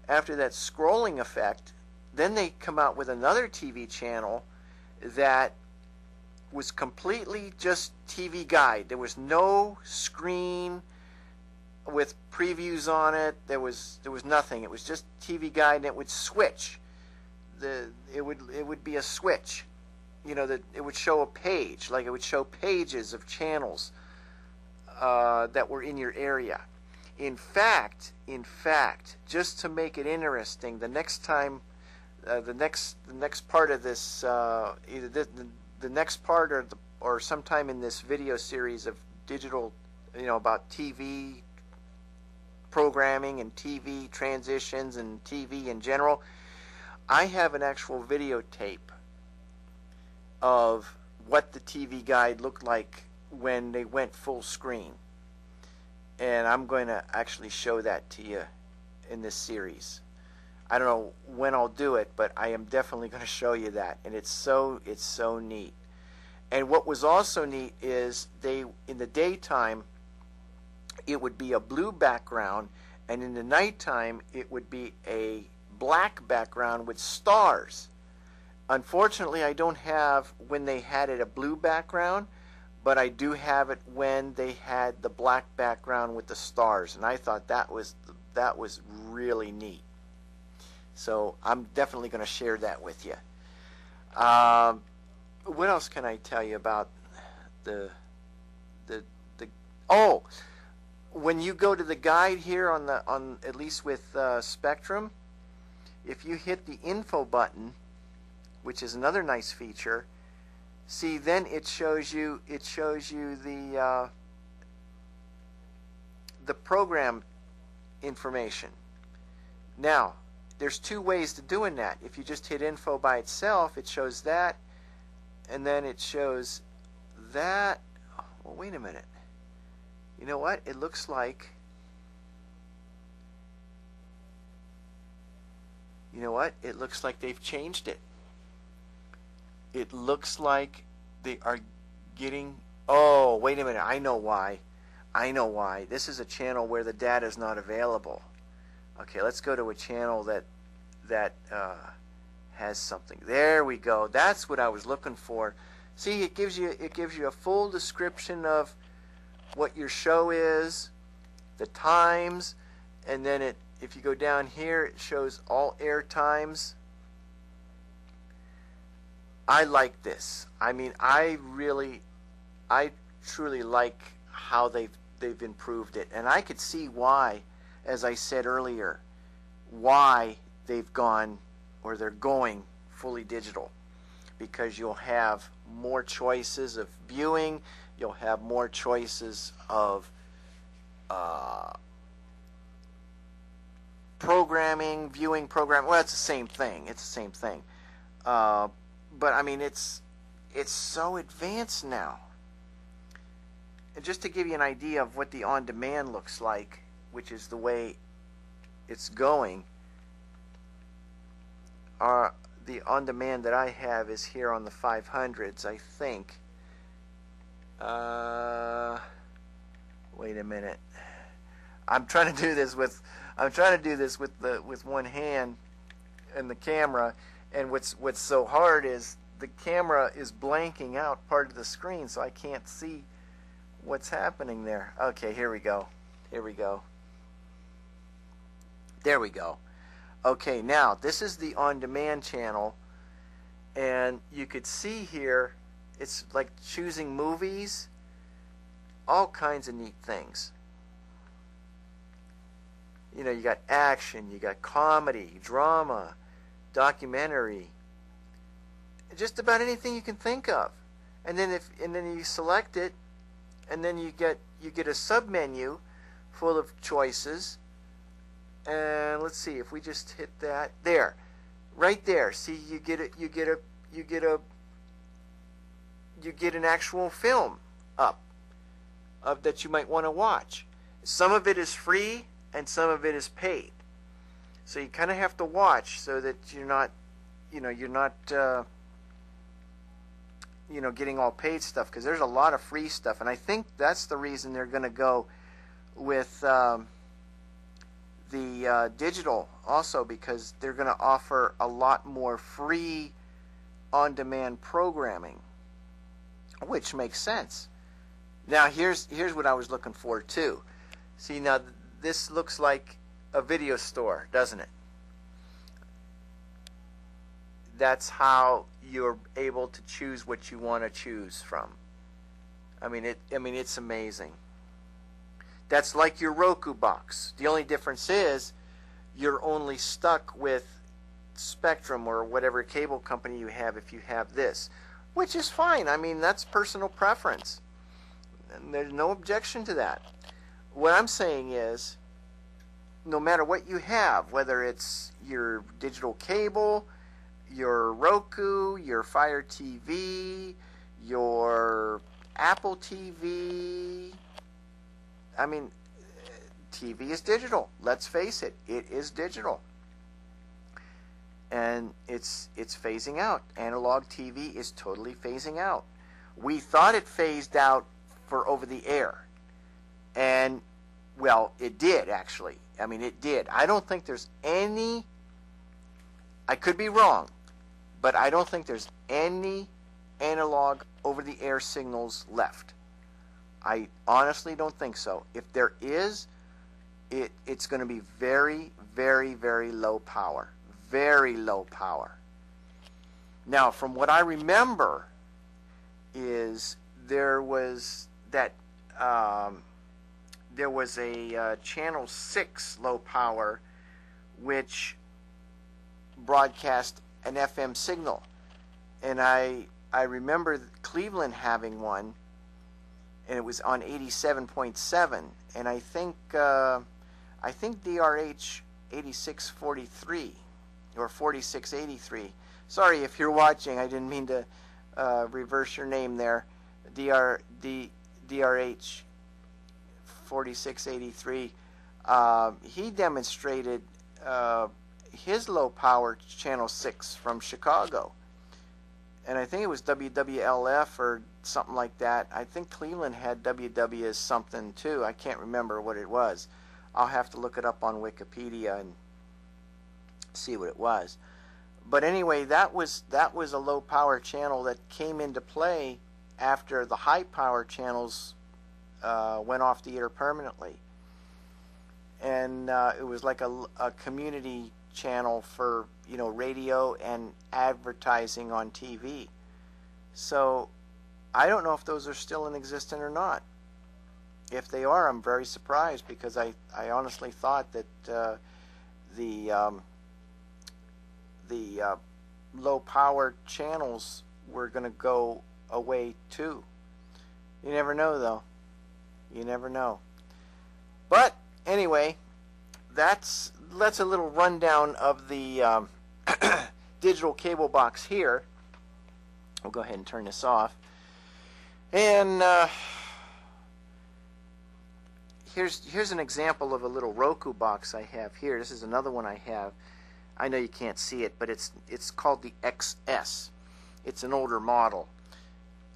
scrolling effect, then they come out with another TV channel that was completely just TV guide. There was no screen with previews on it. There was nothing. It was just TV guide, and it would switch. It would be a switch. You know, that it would show a page, like it would show pages of channels that were in your area. In fact, just to make it interesting, the next time, the next part of this, either the next part or sometime in this video series of digital, you know, about TV programming and TV transitions and TV in general, I have an actual videotape of what the TV guide looked like when they went full screen. And I'm going to actually show that to you in this series. I don't know when I'll do it, but I am definitely going to show you that. And it's so neat. And what was also neat is in the daytime, it would be a blue background, and in the nighttime, it would be a black background with stars. Unfortunately, I don't have when they had it a blue background, but I do have it when they had the black background with the stars, and I thought that was really neat. So I'm definitely going to share that with you. What else can I tell you about oh, when you go to the guide here on at least with Spectrum, if you hit the info button, which is another nice feature, see, then it shows you the program information. Now, there's two ways to doing that. If you just hit info by itself, it shows that, and then it shows that. Well, wait a minute. You know what? It looks like, you know what? It looks like they've changed it. It looks like they are getting, oh, wait a minute. I know why. I know why. This is a channel where the data is not available. Okay, let's go to a channel that has something. There we go. That's what I was looking for. See, it gives you a full description of what your show is, the times, and then if you go down here, it shows all air times. I like this. I mean, I truly like how they've improved it, and I could see why, as I said earlier, why they've gone, or they're going, fully digital, because you'll have more choices of viewing, you'll have more choices of programming, viewing program. Well, it's the same thing. It's the same thing. But I mean, it's so advanced now. And just to give you an idea of what the on-demand looks like, which is the way it's going, the on-demand that I have is here on the 500s, I think. Wait a minute. I'm trying to do this with one hand and the camera, and what's so hard is the camera is blanking out part of the screen, so I can't see what's happening there. Okay, here we go. Here we go. There we go. Okay, now this is the on-demand channel, and you could see here it's like choosing movies, all kinds of neat things. You know, you got action, you got comedy, drama, documentary, just about anything you can think of. And then you select it, and then you get a sub menu full of choices. And let's see, if we just hit that there, right there. See, you get an actual film up that you might want to watch. Some of it is free and some of it is paid. So you kind of have to watch so that you're not getting all paid stuff, because there's a lot of free stuff, and I think that's the reason they're going to go with the digital also, because they're going to offer a lot more free on-demand programming, which makes sense. Now here's what I was looking for too. See, now this looks like a video store, doesn't it? That's how you're able to choose what you want to choose from. I mean, it's amazing. That's like your Roku box. The only difference is you're only stuck with Spectrum or whatever cable company you have if you have this, which is fine. I mean, that's personal preference, and there's no objection to that. What I'm saying is, no matter what you have, whether it's your digital cable, your Roku, your Fire TV, your Apple TV, I mean, TV is digital. Let's face it, it is digital. And it's phasing out. Analog TV is totally phasing out. We thought it phased out for over the air. And, well, it did, actually. I mean, it did. I don't think there's any, I could be wrong, but I don't think there's any analog over-the-air signals left. I honestly don't think so. If there is, it's going to be very, very, very low power. Very low power. Now, from what I remember, is there was that there was a channel 6 low power which broadcast an FM signal, and I remember Cleveland having one, and it was on 87.7, and I think DRH 8643 or 4683. Sorry if you're watching. I didn't mean to reverse your name there. DRH 4683. He demonstrated his low power channel 6 from Chicago, and I think it was WWLF or something like that. I think Cleveland had WW as something too. I can't remember what it was. I'll have to look it up on Wikipedia and see what it was. But anyway, that was a low power channel that came into play after the high power channels went off the air permanently. And it was like a community channel for, you know, radio and advertising on TV. So I don't know if those are still in existence or not. If they are, I'm very surprised, because I honestly thought that the low power channels were going to go away too. You never know, though. You never know. But anyway, that's a little rundown of the digital cable box here. We'll go ahead and turn this off. And here's an example of a little Roku box I have here. This is another one I have. I know you can't see it, but it's called the XS. It's an older model.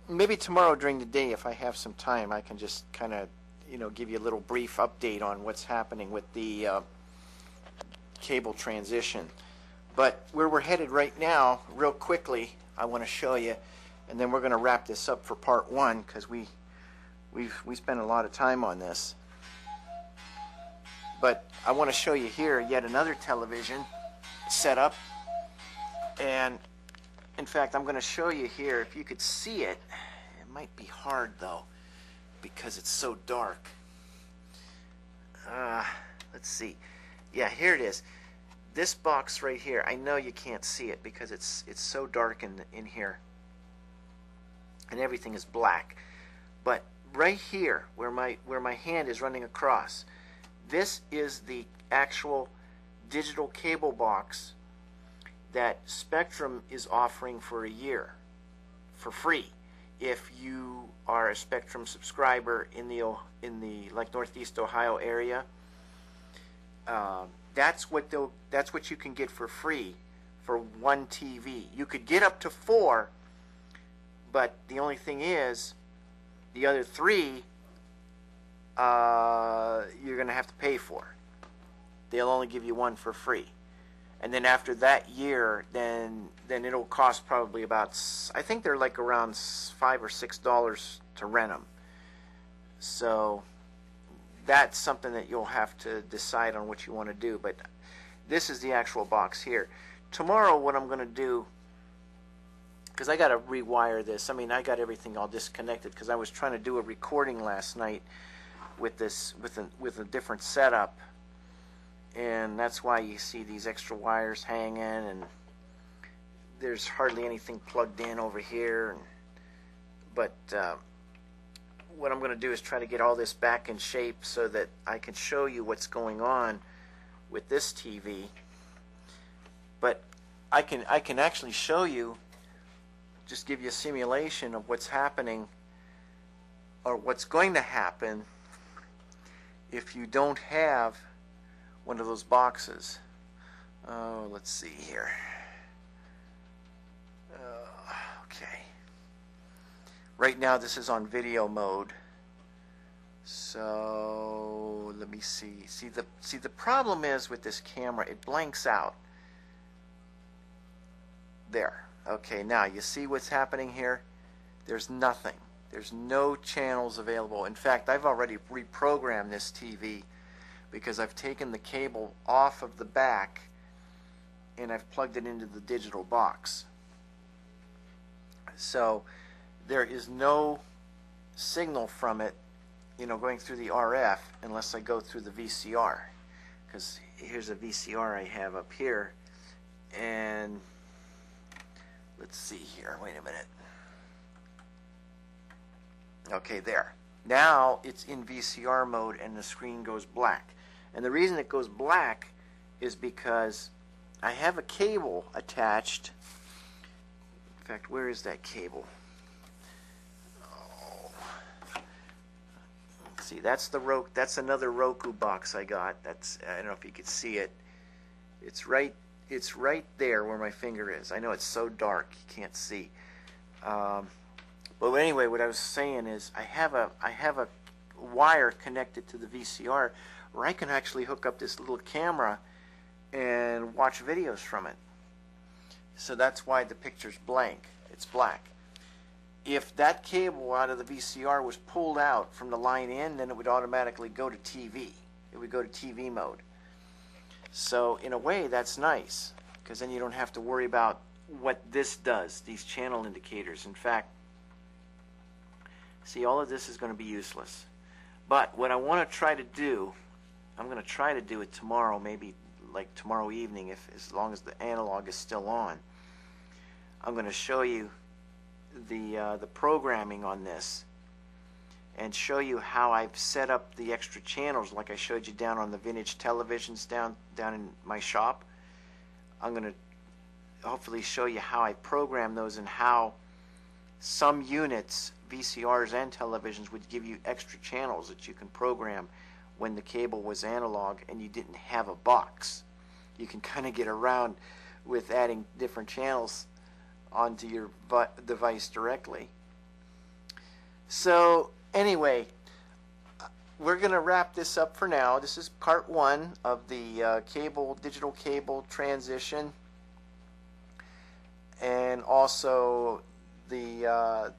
Maybe tomorrow during the day, if I have some time, I can just kind of, you know, give you a little brief update on what's happening with the cable transition. But where we're headed right now, real quickly, I want to show you, and then we're going to wrap this up for part one, because we spent a lot of time on this. But I want to show you here yet another television setup, and in fact, I'm going to show you here. If you could see it, it might be hard though, because it's so dark. Let's see. Yeah, here it is. This box right here, I know you can't see it because it's so dark in here, and everything is black. But right here, where my hand is running across, this is the actual digital cable box that Spectrum is offering for a year for free if you are a Spectrum subscriber in the like Northeast Ohio area. That's what you can get for free for one TV. You could get up to 4, but the only thing is, the other 3 you're going to have to pay for. They'll only give you 1 for free. And then after that year, then it'll cost probably about, I think they're like around $5 or $6 to rent them. So that's something that you'll have to decide on what you want to do. But this is the actual box here. Tomorrow, what I'm going to do, because I got to rewire this. I mean, I got everything all disconnected because I was trying to do a recording last night with this with a different setup, and that's why you see these extra wires hanging, and there's hardly anything plugged in over here. But what I'm going to do is try to get all this back in shape so that I can show you what's going on with this TV. But I can actually show you, just give you a simulation of what's happening or what's going to happen if you don't have one of those boxes. Oh, let's see here. Okay. Right now this is on video mode. So let me see. See the problem is with this camera, it blanks out. There. Okay, now you see what's happening here? There's nothing. There's no channels available. In fact, I've already reprogrammed this TV because I've taken the cable off of the back and I've plugged it into the digital box. So there is no signal from it, you know, going through the RF unless I go through the VCR. Because here's a VCR I have up here, and let's see here. Wait a minute. Okay, there. Now it's in VCR mode and the screen goes black. And the reason it goes black is because I have a cable attached. In fact, where is that cable? Oh. See, that's another Roku box I got. I don't know if you could see it. It's right there where my finger is. I know it's so dark you can't see. But anyway, what I was saying is I have a wire connected to the VCR where I can actually hook up this little camera and watch videos from it. So that's why the picture's blank. It's black. If that cable out of the VCR was pulled out from the line in, then it would automatically go to TV. It would go to TV mode. So in a way, that's nice, because then you don't have to worry about what this does, these channel indicators. In fact, see, all of this is going to be useless. But what I want to try to do, I'm going to try to do it tomorrow, maybe like tomorrow evening, as long as the analog is still on. I'm going to show you the programming on this and show you how I've set up the extra channels like I showed you down on the vintage televisions down in my shop. I'm going to hopefully show you how I program those and how some units, VCRs and televisions, would give you extra channels that you can program when the cable was analog and you didn't have a box. You can kind of get around with adding different channels onto your device directly. So anyway, we're going to wrap this up for now. This is part one of the digital cable transition, and also the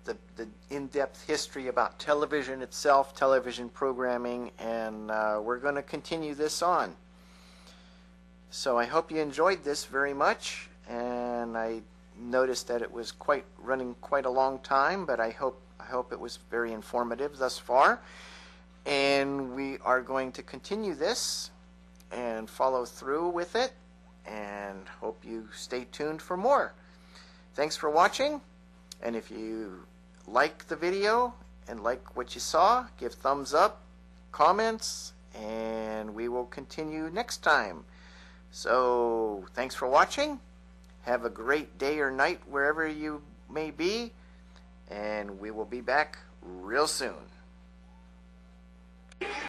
in-depth history about television itself, television programming, and we're going to continue this on. So I hope you enjoyed this very much, and I noticed that it was running quite a long time, but I hope it was very informative thus far. And we are going to continue this and follow through with it, and hope you stay tuned for more. Thanks for watching, and if you like the video and like what you saw, give thumbs up, comments, and we will continue next time. So thanks for watching. Have a great day or night wherever you may be, and we will be back real soon.